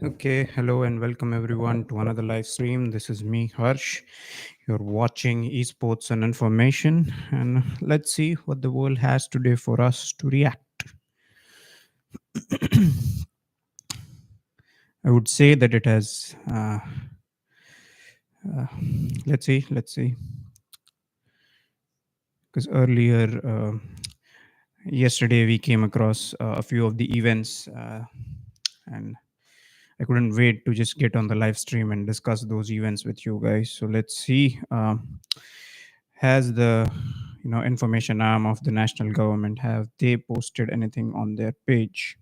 Okay, hello and welcome everyone to another live stream. This is me, Harsh. You're watching Esports and Information, and let's see what the world has today for us to react. I would say that it has. Uh, let's see, because earlier, yesterday, we came across a few of the events, and I couldn't wait to just get on the live stream and discuss those events with you guys. So let's see. Has the information arm of the national government, have they posted anything on their page?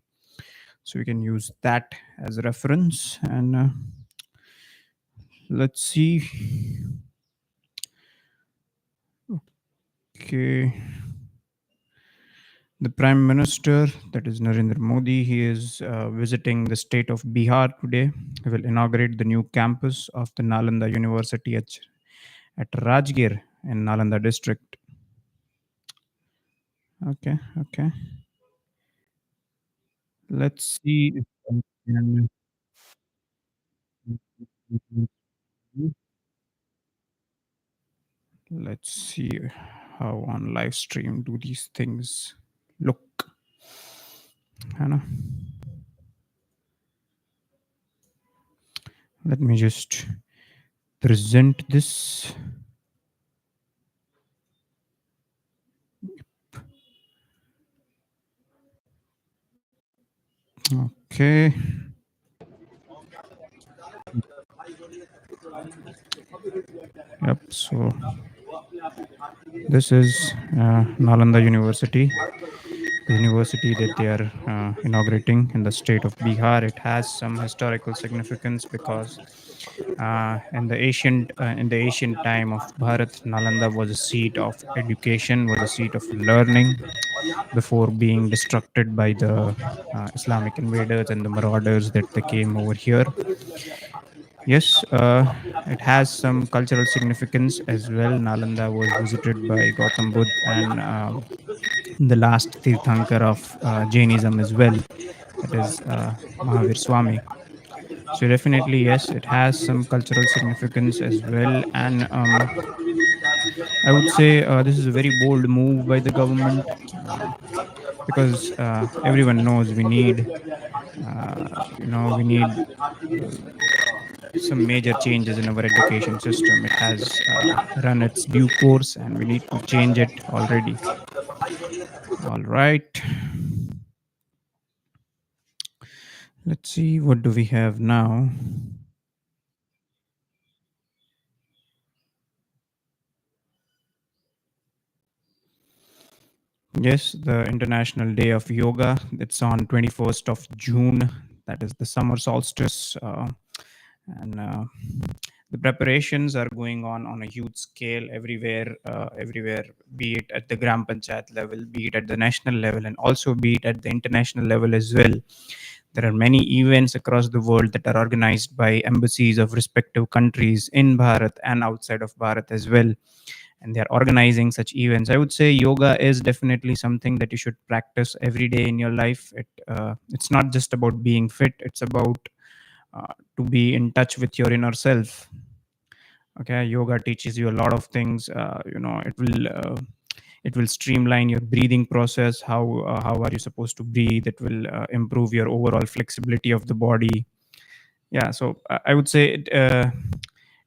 So we can use that as a reference, and let's see. Okay, the Prime Minister, that is Narendra Modi, he is visiting the state of Bihar today. He will inaugurate the new campus of the Nalanda University at Rajgir in Nalanda district. Okay. Let's see if I can. Let's see how on live stream do these things look. Hannah. Let me just present this. Okay. Yep. So this is Nalanda University, the university that they are inaugurating in the state of Bihar. It has some historical significance because in the ancient time of Bharat, Nalanda was a seat of education, was a seat of learning before being destructed by the Islamic invaders and the marauders that they came over here. Yes, it has some cultural significance as well. Nalanda was visited by Gautam Buddha and the last Tirthankar of Jainism as well, that is Mahavir Swami. So definitely, yes, it has some cultural significance as well, and I would say this is a very bold move by the government because everyone knows we need some major changes in our education system. It has run its due course, and we need to change it already. All right. Let's see what do we have now. Yes, the International Day of Yoga. It's on 21st of June. That is the summer solstice. And the preparations are going on a huge scale everywhere, be it at the Gram Panchayat level, be it at the national level, and also be it at the international level as well. There are many events across the world that are organized by embassies of respective countries in Bharat and outside of Bharat as well, and they're organizing such events. I would say yoga is definitely something that you should practice every day in your life. It's not just about being fit, it's about to be in touch with your inner self. Okay, yoga teaches you a lot of things. It will streamline your breathing process. How are you supposed to breathe? It will improve your overall flexibility of the body. Yeah, so I would say it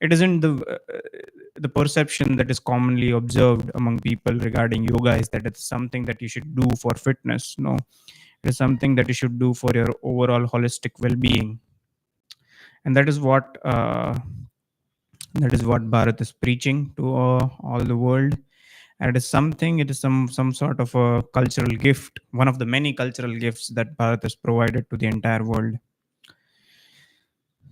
isn't the perception that is commonly observed among people regarding yoga is that it's something that you should do for fitness. No, it is something that you should do for your overall holistic well-being, and that is what Bharat is preaching to all the world. And it is some sort of a cultural gift, one of the many cultural gifts that Bharat has provided to the entire world.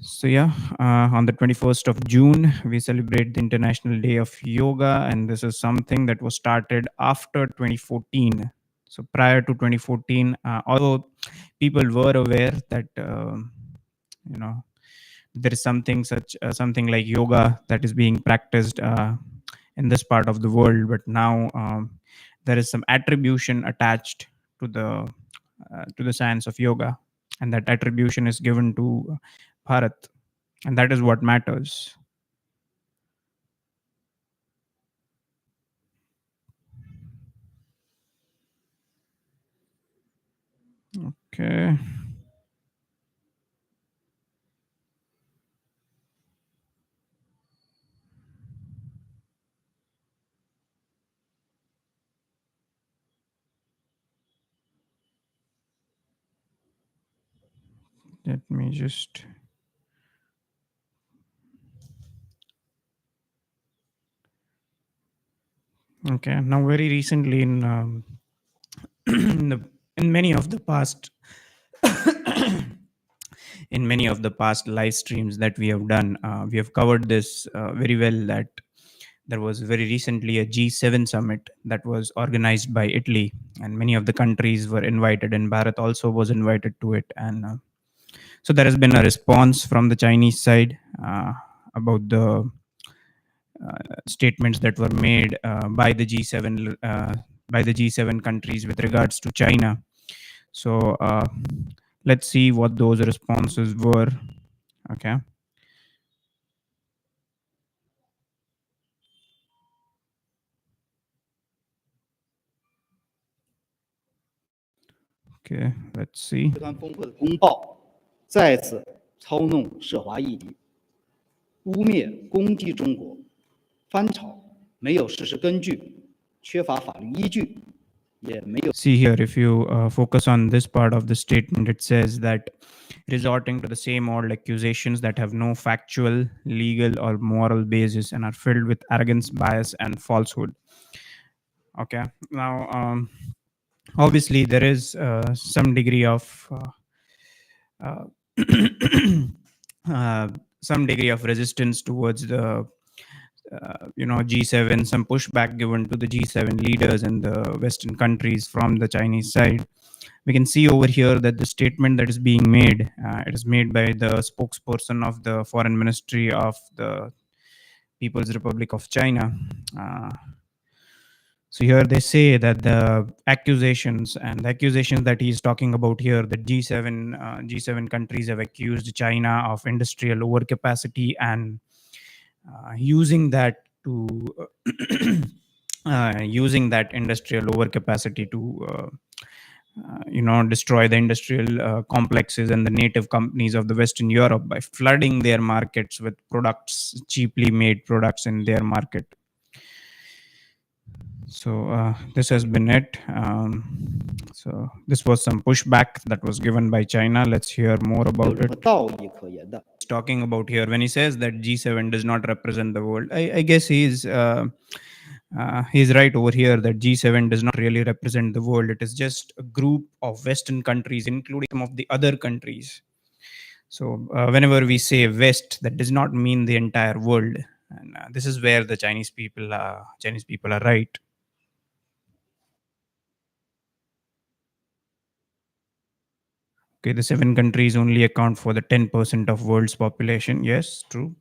So yeah, on the 21st of June, we celebrate the International Day of Yoga, and this is something that was started after 2014. So prior to 2014, although people were aware that you know there is something like yoga that is being practiced in this part of the world, but now there is some attribution attached to the science of yoga, and that attribution is given to Bharat, and that is what matters. Okay. Let me just. Okay. Now, very recently, in in, the, in many of the past in many of the past live streams that we have done, we have covered this very well. That there was very recently a G7 summit that was organized by Italy, and many of the countries were invited, and Bharat also was invited to it. And so there has been a response from the Chinese side about the statements that were made by the G7 countries with regards to China. So let's see what those responses were. Okay. Okay. Let's see. 集团峰会的公报再次操弄涉华议题，污蔑攻击中国，翻炒没有事实根据，缺乏法律依据，也没有 See here, if you focus on this part of the statement, it says that resorting to the same old accusations that have no factual, legal, or moral basis and are filled with arrogance, bias, and falsehood. Okay. Now, obviously, there is some degree of uh, uh, some degree of resistance towards the G7, some pushback given to the G7 leaders and the Western countries from the Chinese side. We can see over here that the statement that is being made, it is made by the spokesperson of the Foreign Ministry of the People's Republic of China. So here they say that the accusations that he's talking about here, that G7 countries have accused China of industrial overcapacity and using that to using that industrial overcapacity to destroy the industrial complexes and the native companies of the Western Europe by flooding their markets with products, cheaply made products in their market. So this has been it. So this was some pushback that was given by China. Let's hear more 有 about 任 it. 何道义可言的。 Talking about here when he says that G7 does not represent the world, I guess he's right over here that G7 does not really represent the world. It is just a group of Western countries, including some of the other countries. So whenever we say West, that does not mean the entire world, and this is where the Chinese people are right. Okay, the seven countries only account for the 10% of world's population. Yes, true.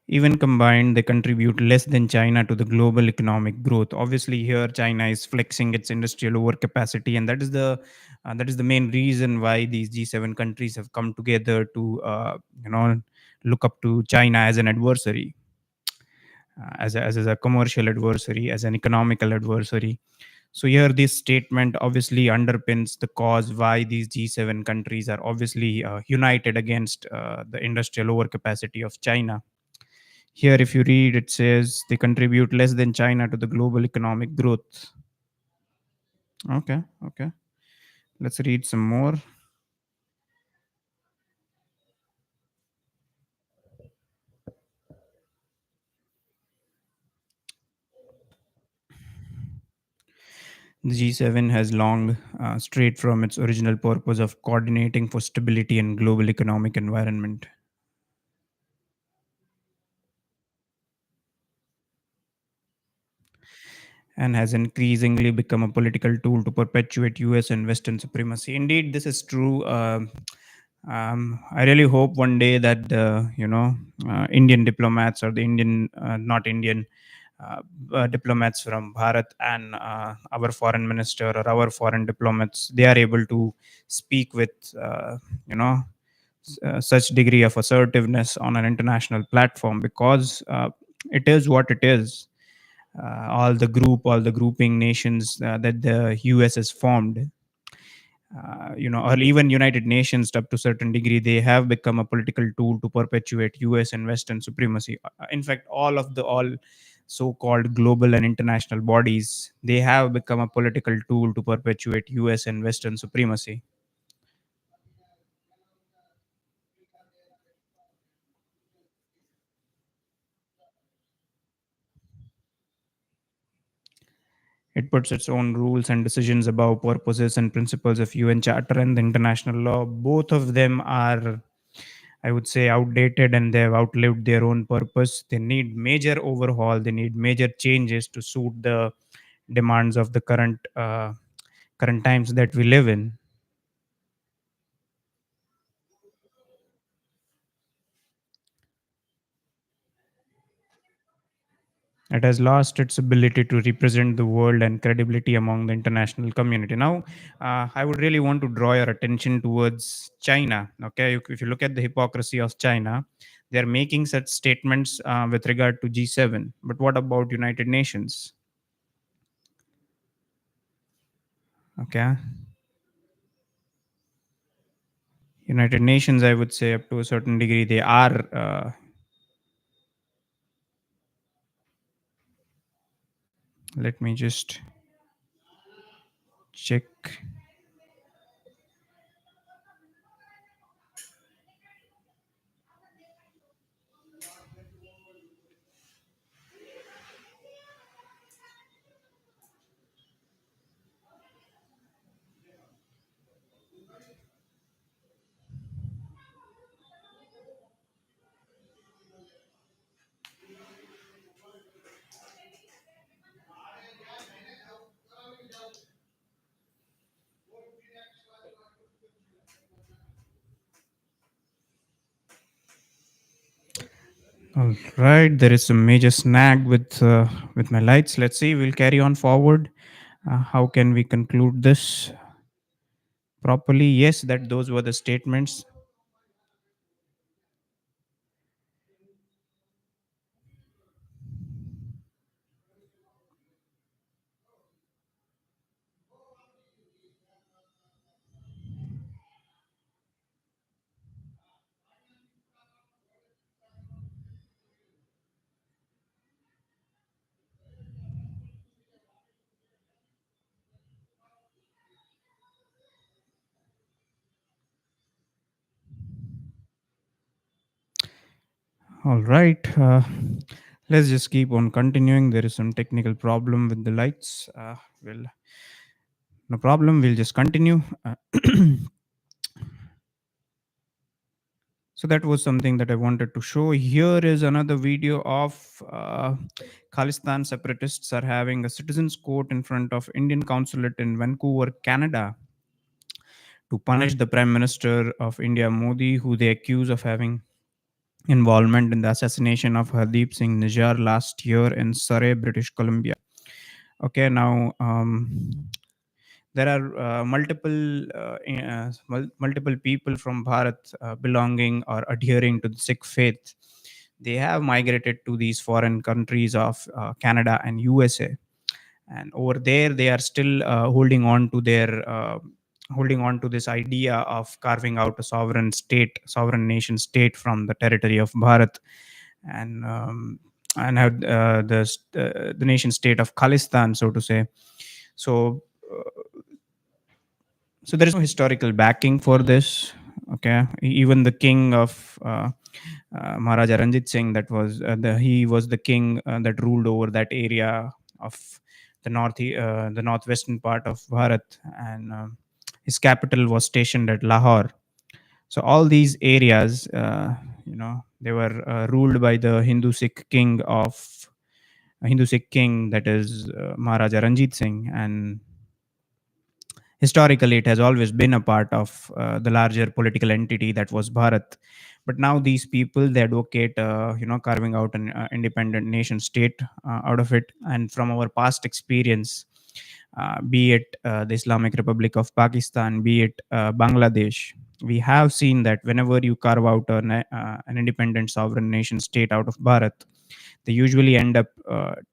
Even combined, they contribute less than China to the global economic growth. Obviously, here China is flexing its industrial overcapacity, and that is the main reason why these G7 countries have come together to look up to China as an adversary, as a commercial adversary, as an economical adversary. So here, this statement obviously underpins the cause why these G7 countries are obviously united against the industrial overcapacity of China. Here, if you read, it says they contribute less than China to the global economic growth. Okay, okay. Let's read some more. The G7 has long strayed from its original purpose of coordinating for stability and global economic environment, and has increasingly become a political tool to perpetuate US and Western supremacy. Indeed, this is true. I really hope one day that the Indian diplomats or the Indian not Indian diplomats from Bharat and our foreign minister or our foreign diplomats, they are able to speak with you know such degree of assertiveness on an international platform, because it is what it is. All the grouping nations that the US has formed, or even United Nations, up to certain degree, they have become a political tool to perpetuate US and Western supremacy. In fact, all so-called global and international bodies, they have become a political tool to perpetuate US and Western supremacy. It puts its own rules and decisions above purposes and principles of UN Charter and the international law. Both of them are, I would say, outdated, and they have outlived their own purpose. They need major overhaul. They need major changes to suit the demands of the current times that we live in. It has lost its ability to represent the world and credibility among the international community. Now, I would really want to draw your attention towards China. Okay, if you look at the hypocrisy of China, they are making such statements with regard to G7. But what about United Nations? Okay, United Nations, I would say, up to a certain degree, they are. Let me just check. All right, there is a major snag with my lights. Let's see. We'll carry on forward. How can we conclude this properly? Yes, that those were the statements. All right. Let's just keep on continuing. There is some technical problem with the lights. Well, no problem. We'll just continue. So that was something that I wanted to show. Here is another video of Khalistan separatists are having a citizens court in front of Indian consulate in Vancouver, Canada, to punish the Prime Minister of India, Modi, who they accuse of having involvement in the assassination of Hardeep Singh Nijjar last year in Surrey, British Columbia. Okay, now there are multiple people from Bharat belonging or adhering to the Sikh faith. They have migrated to these foreign countries of Canada and USA, and over there they are still holding on to this idea of carving out a sovereign nation state from the territory of Bharat, and have the nation state of Khalistan, so to say. So there is no historical backing for this. Okay, even the king of Maharaja Ranjit Singh, that was he was the king that ruled over that area of the northwestern part of Bharat, and his capital was stationed at Lahore. So all these areas, they were ruled by the Hindu Sikh king, that is Maharaja Ranjit Singh, and Historically, it has always been a part of the larger political entity that was Bharat. But now these people, they advocate, carving out an independent nation state out of it. And from our past experience, be it the Islamic Republic of Pakistan, be it Bangladesh, we have seen that whenever you carve out an independent sovereign nation state out of Bharat, they usually end up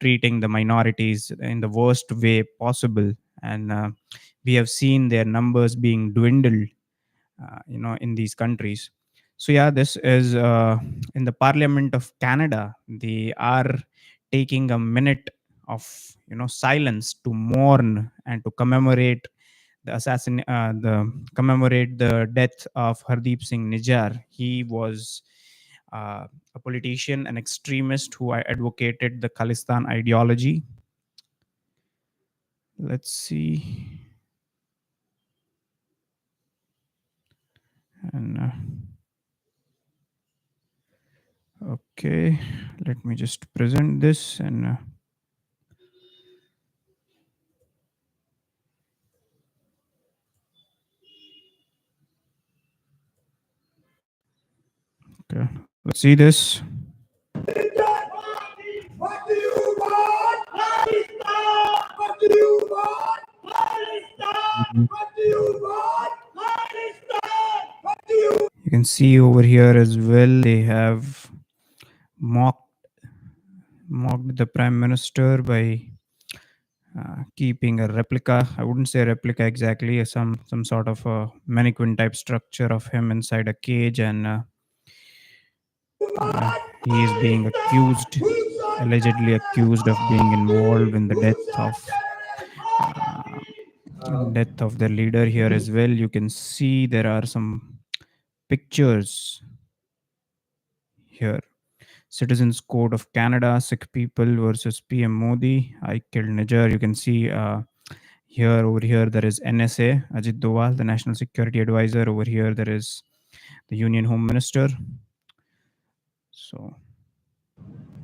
treating the minorities in the worst way possible. And we have seen their numbers being dwindled, in these countries. So yeah, this is in the Parliament of Canada. They are taking a minute of silence to mourn and to commemorate the commemorate the death of Hardeep Singh Nijjar. He was a politician, an extremist who advocated the Khalistan ideology. Let's see. And okay, let me just present this. And okay, let's see this. What do you want? Pakistan! What do you want? Pakistan! What do you want? Pakistan! What do you? You can see over here as well, they have mocked the prime minister by keeping a replica. I wouldn't say replica exactly, some sort of a mannequin type structure of him inside a cage. And he is being accused, allegedly accused of being involved in the uh, death of the leader here as well. You can see there are some pictures here. Citizens Code of Canada, Sikh people versus PM Modi. I killed Nijar. You can see here, over here, there is NSA, Ajit Doval, the National Security Advisor. Over here, there is the Union Home Minister. So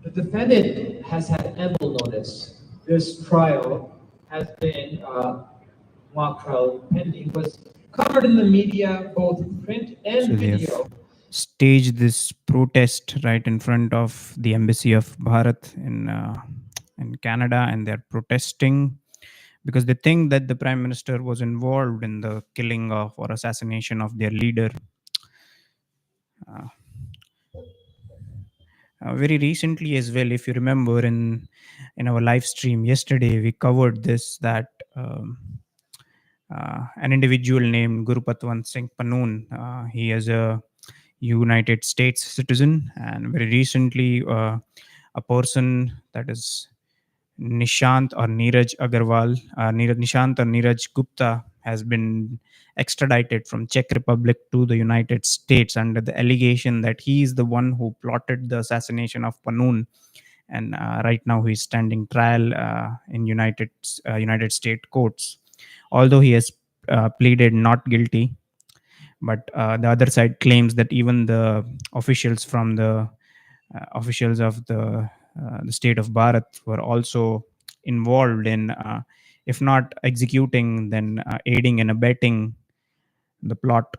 the defendant has had ample notice. This trial has been mock trial pending, was covered in the media, both print and So they have video. staged this protest right in front of the embassy of Bharat in Canada, and they're protesting because they think that the prime minister was involved in the killing of or assassination of their leader. Very recently as well, if you remember, in our live stream yesterday, we covered this, that an individual named Gurupatwant Singh Panoon, he is a United States citizen, and very recently a person that is Nishant or Neeraj Agarwal, Nishant or Neeraj Gupta, has been extradited from Czech Republic to the United States under the allegation that he is the one who plotted the assassination of Panoon. And right now he is standing trial in United States courts, although he has pleaded not guilty. But the other side claims that even the officials from the officials of the state of Bharat were also involved in, if not executing, then aiding and abetting the plot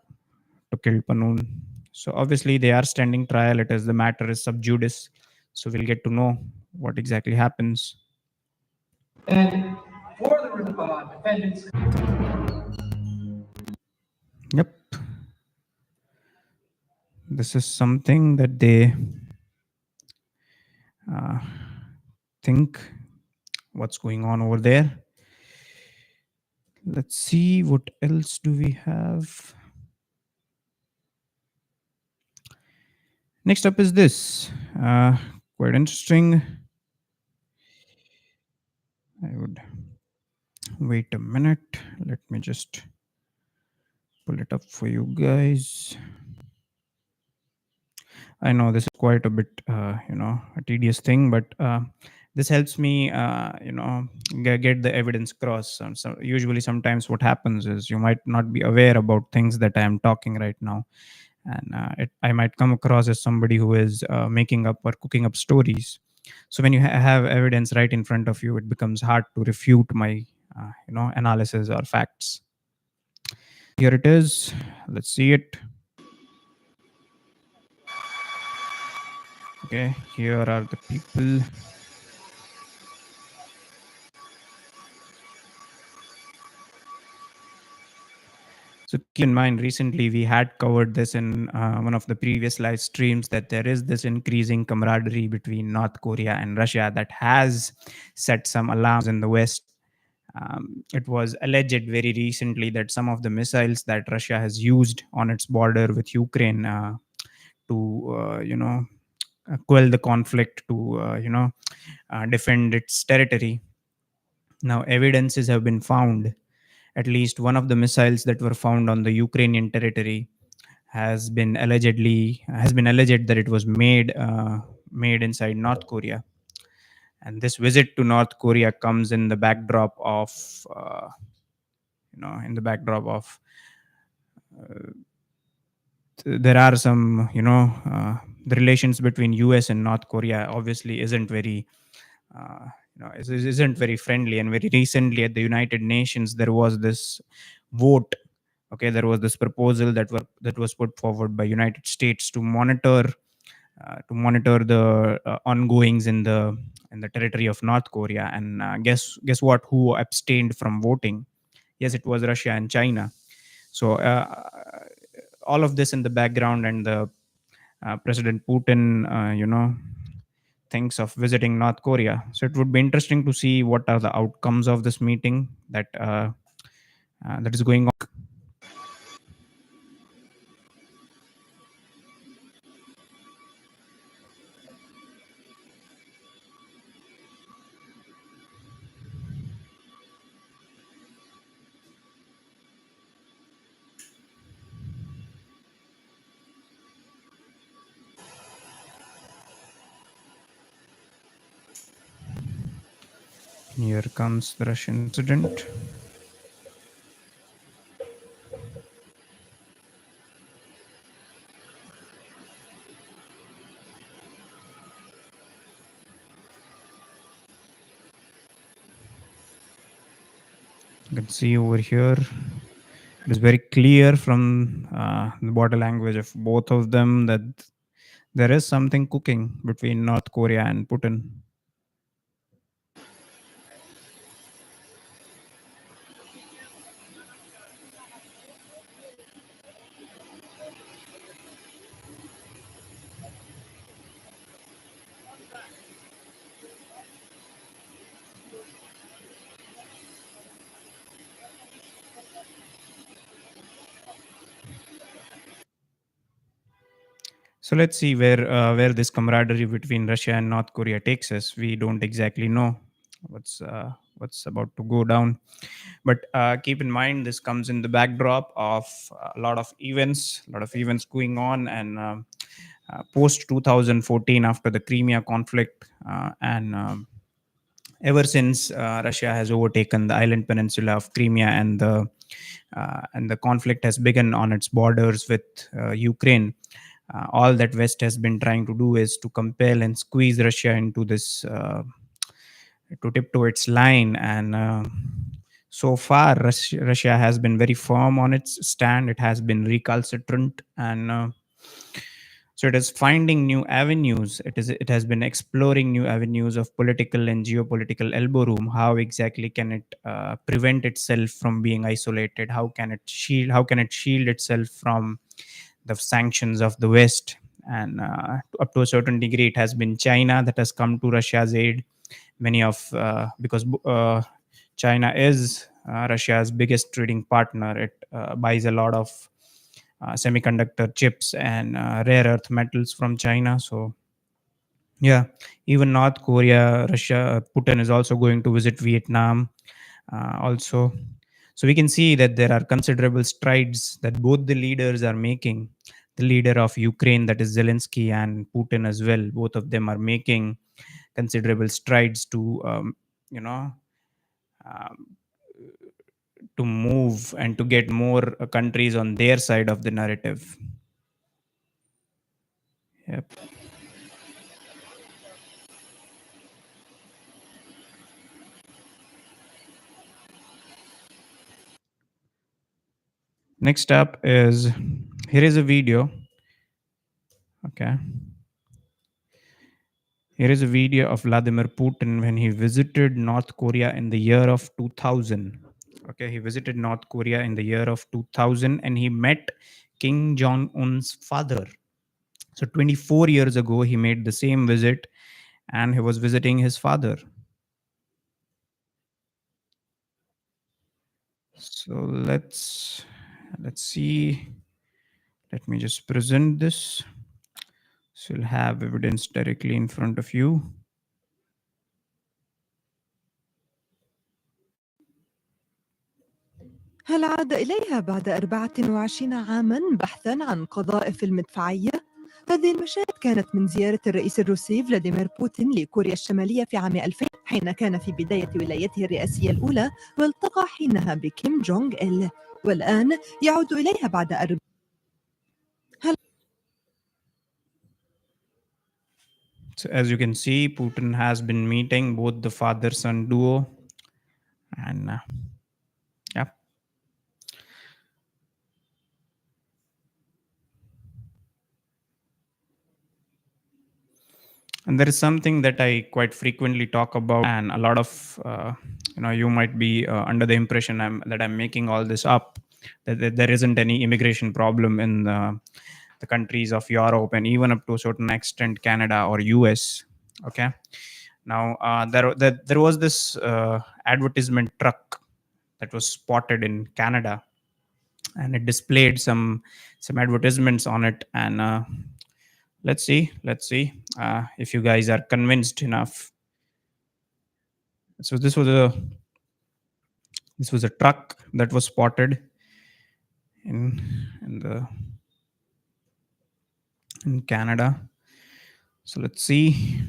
to kill Panoon. So obviously they are standing trial. It is, the matter is sub judice. So we'll get to know what exactly happens. And for the defendants. Yep. This is something that they think what's going on over there. Let's see, what else do we have? Next up is this. Quite interesting. I would wait a minute. Let me just pull it up for you guys. I know this is quite a bit, a tedious thing, but this helps me, get the evidence across. So usually, sometimes what happens is you might not be aware about things that I am talking right now, and I might come across as somebody who is making up or cooking up stories. So when you have evidence right in front of you, it becomes hard to refute my, analysis or facts. Here it is. Let's see it. Okay, here are the people. So keep in mind, recently we had covered this in one of the previous live streams, that there is this increasing camaraderie between North Korea and Russia that has set some alarms in the West. It was alleged very recently that some of the missiles that Russia has used on its border with Ukraine to, quell the conflict, to, defend its territory. Now, evidences have been found. At least one of the missiles that were found on the Ukrainian territory has been alleged that it was made inside North Korea. And this visit to North Korea comes in the backdrop of, in the backdrop of, there are some, the relations between US and North Korea obviously isn't very friendly. And very recently at the United Nations there was this vote. Okay, there was this proposal that was put forward by United States to monitor the ongoings in the territory of North Korea. And guess what, who abstained from voting? Yes, it was Russia and China. So all of this in the background, and the President Putin thinks of visiting North Korea. So it would be interesting to see what are the outcomes of this meeting that is going on. Here comes the Russian incident. You can see over here, it is very clear from the body language of both of them that there is something cooking between North Korea and Putin. So let's see where this camaraderie between Russia and North Korea takes us. We don't exactly know what's about to go down, but keep in mind this comes in the backdrop of a lot of events going on, and post 2014, after the Crimea conflict, and ever since Russia has overtaken the island peninsula of Crimea, and the conflict has begun on its borders with Ukraine. All that West has been trying to do is to compel and squeeze Russia into this, to tiptoe its line. And so far, Russia has been very firm on its stand. It has been recalcitrant, and so it is finding new avenues. It has been exploring new avenues of political and geopolitical elbow room. How exactly can it prevent itself from being isolated? How can it shield? How can it shield itself from the sanctions of the West? And up to a certain degree, it has been China that has come to Russia's aid. Because China is Russia's biggest trading partner. It buys a lot of semiconductor chips and rare earth metals from China. So yeah, even North Korea, Russia, Putin is also going to visit Vietnam also. So we can see that there are considerable strides that both the leaders are making. The leader of Ukraine, that is Zelensky, and Putin as well, both of them are making considerable strides to, you know, um, to move and to get more countries on their side of the narrative. Yep. Next up is, here is a video. Okay. Here is a video of Vladimir Putin when he visited North Korea in the year of 2000. Okay, he visited North Korea in the year of 2000 and he met Kim Jong Un's father. So 24 years ago, he made the same visit and he was visiting his father. So let's see. Let me just present this. So you'll have evidence directly in front of you. هل عاد إليها بعد 24 عاماً بحثاً عن قذائف المدفعية؟ هذه المشاهد كانت من زيارة الرئيس الروسي فلاديمير بوتين لكوريا الشمالية في عام 2000 حين كان في بداية ولايته الرئاسية الأولى والتقى حينها بكيم جونغ إل، والآن يعود إليها بعد So as you can see, Putin has been meeting both the father-son duo, and yeah. And there is something that I quite frequently talk about, and a lot of you might be under the impression that I'm making all this up, that there isn't any immigration problem in the countries of Europe and even up to a certain extent Canada or US. Okay, now there was this advertisement truck that was spotted in Canada, and it displayed some advertisements on it, and let's see if you guys are convinced enough. So this was a truck that was spotted in Canada. So let's see.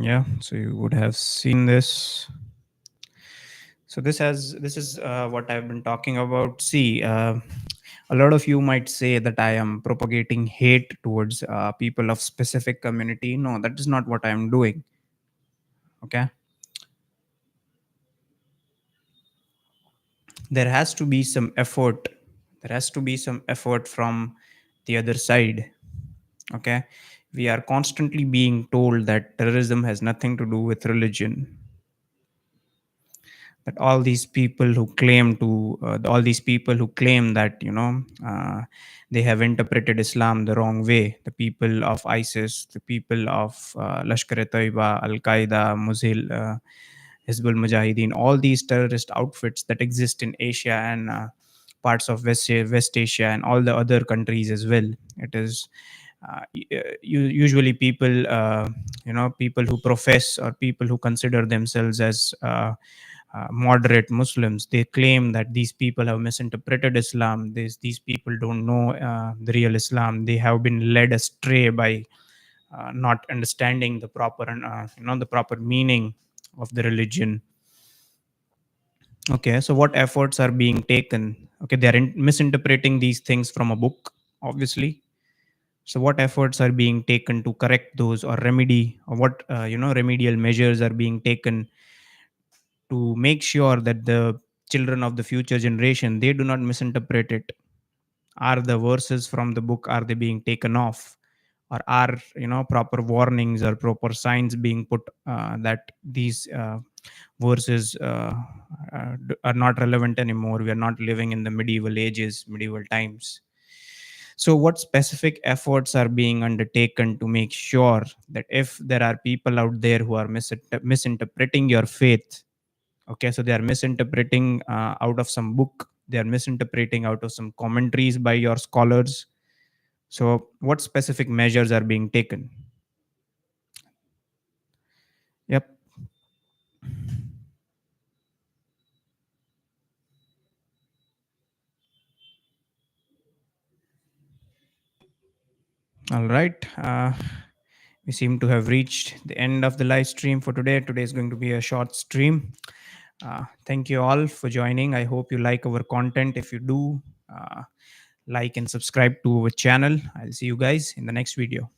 Yeah, so you would have seen this. So this is what I've been talking about. See, a lot of you might say that I am propagating hate towards people of specific community. No, that is not what I'm doing. Okay, there has to be some effort. There has to be some effort from the other side. Okay, we are constantly being told that terrorism has nothing to do with religion, that all these people who claim that they have interpreted Islam the wrong way, the people of ISIS, the people of Lashkar-e-Taiba, Al-Qaeda, Hizbul Mujahideen, all these terrorist outfits that exist in Asia and parts of West Asia and all the other countries as well. It is usually people people who profess or people who consider themselves as moderate Muslims. They claim that these people have misinterpreted Islam. These people don't know the real Islam. They have been led astray by not understanding the proper the proper meaning of the religion. Okay, so what efforts are being taken? Okay, they are misinterpreting these things from a book, obviously. So what efforts are being taken to correct those or remedy, or what remedial measures are being taken to make sure that the children of the future generation, they do not misinterpret it? Are the verses from the book, are they being taken off, or are proper warnings or proper signs being put that these verses are not relevant anymore? We are not living in the medieval ages, medieval times. So what specific efforts are being undertaken to make sure that if there are people out there who are misinterpreting your faith, okay, so they are misinterpreting out of some book, they are misinterpreting out of some commentaries by your scholars, so what specific measures are being taken? Yep. All right. We seem to have reached the end of the live stream for today. Today is going to be a short stream. Thank you all for joining. I hope you like our content. If you do, like and subscribe to our channel. I'll see you guys in the next video.